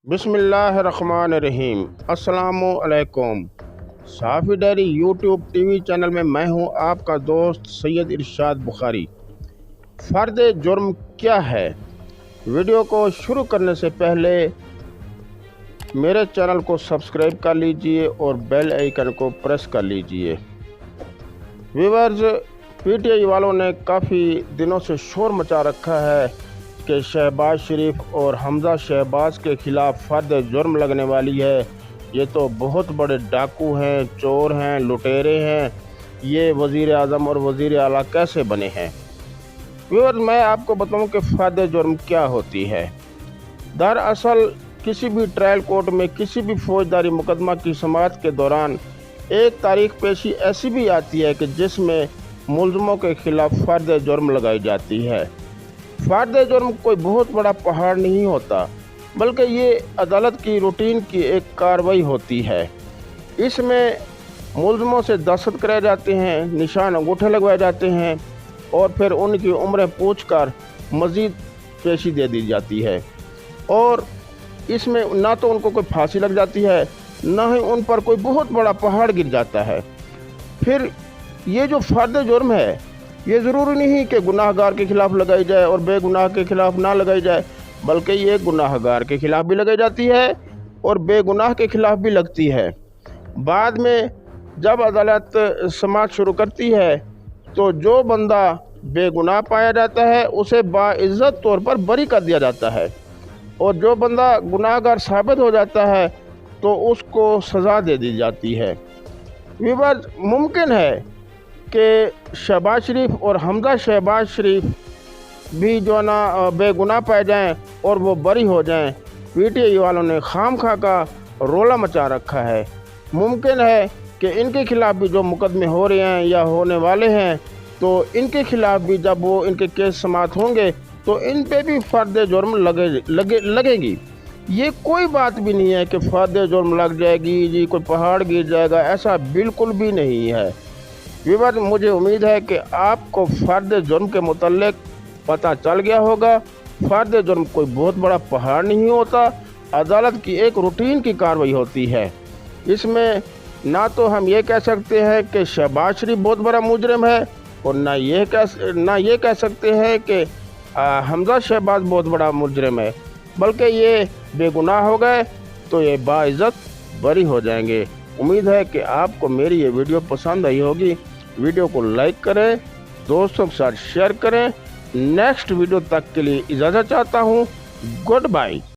बिस्मिल्लाहिर्रहमानिर्रहीम। अस्सलामुअलैकुम। साफ़ी diary YouTube TV channel में मैं हूं आपका दोस्त सैयद इरशाद बुखारी। फ़र्द जुर्म क्या है? वीडियो को शुरू करने से पहले मेरे चैनल को सब्सक्राइब कर लीजिए और बेल आइकन को प्रेस कर लीजिए। व्यूअर्स, पीटीआई वालों ने काफ़ी दिनों से शोर मचा रखा है कि शहबाज शरीफ और हमजा शहबाज के ख़िलाफ़ फ़र्द जुर्म लगने वाली है। ये तो बहुत बड़े डाकू हैं, चोर हैं, लुटेरे हैं। ये वज़ीर आज़म और वज़ीर आला कैसे बने हैं? व्यूअर्स, मैं आपको बताऊं कि फ़र्द जुर्म क्या होती है। दरअसल किसी भी ट्रायल कोर्ट में किसी भी फौजदारी मुकदमा की समाअत के दौरान एक तारीख पेशी ऐसी भी आती है कि जिसमें मुल्ज़मों के ख़िलाफ़ फ़र्द जुर्म लगाई जाती है। फ़र्द जुर्म कोई बहुत बड़ा पहाड़ नहीं होता, बल्कि ये अदालत की रूटीन की एक कार्रवाई होती है। इसमें मुल्ज़मों से दस्तखत कराए जाते हैं, निशान अंगूठे लगवाए जाते हैं और फिर उनकी उम्रें पूछकर मज़ीद पेशी दे दी जाती है। और इसमें ना तो उनको कोई फांसी लग जाती है, ना ही उन पर कोई बहुत बड़ा पहाड़ गिर जाता है। फिर ये जो फ़र्द जुर्म है, ये ज़रूरी नहीं कि गुनाहगार के ख़िलाफ़ लगाई जाए और बेगुनाह के ख़िलाफ़ ना लगाई जाए, बल्कि ये गुनाहगार के ख़िलाफ़ भी लगाई जाती है और बेगुनाह के ख़िलाफ़ भी लगती है। बाद में जब अदालत समाअत शुरू करती है तो जो बंदा बेगुनाह पाया जाता है उसे बाइज़्ज़त तौर पर बरी कर दिया जाता है, और जो बंदा गुनाहगार साबित हो जाता है तो उसको सज़ा दे दी जाती है। व्यूअर्स, मुमकिन है कि शहबाज शरीफ और हमजा शहबाज शरीफ भी जो ना बेगुनाह पाए जाएं और वो बरी हो जाएं। पीटीआई वालों ने खामखा का रोला मचा रखा है। मुमकिन है कि इनके ख़िलाफ़ भी जो मुकदमे हो रहे हैं या होने वाले हैं, तो इनके ख़िलाफ़ भी जब वो इनके केस समाअत होंगे तो इन पे भी फ़र्द जुर्म लगेगी। ये कोई बात भी नहीं है कि फ़र्द जुर्म लग जाएगी जी, कोई पहाड़ गिर जाएगा, ऐसा बिल्कुल भी नहीं है। व्यूअर्स, मुझे उम्मीद है कि आपको फ़र्द जुर्म के मुतल्लिक़ पता चल गया होगा। फ़र्द जुर्म कोई बहुत बड़ा पहाड़ नहीं होता, अदालत की एक रूटीन की कार्रवाई होती है। इसमें ना तो हम ये कह सकते हैं कि शहबाज शरीफ बहुत बड़ा मुजरिम है, और ना ये कह सकते हैं कि हमजा शहबाज बहुत बड़ा मुजरिम है, बल्कि ये बेगुनाह हो गए तो ये बाइज़्ज़त बरी हो जाएंगे। उम्मीद है कि आपको मेरी ये वीडियो पसंद आई होगी। वीडियो को लाइक करें, दोस्तों के साथ शेयर करें। नेक्स्ट वीडियो तक के लिए इजाज़त चाहता हूँ। Good bye.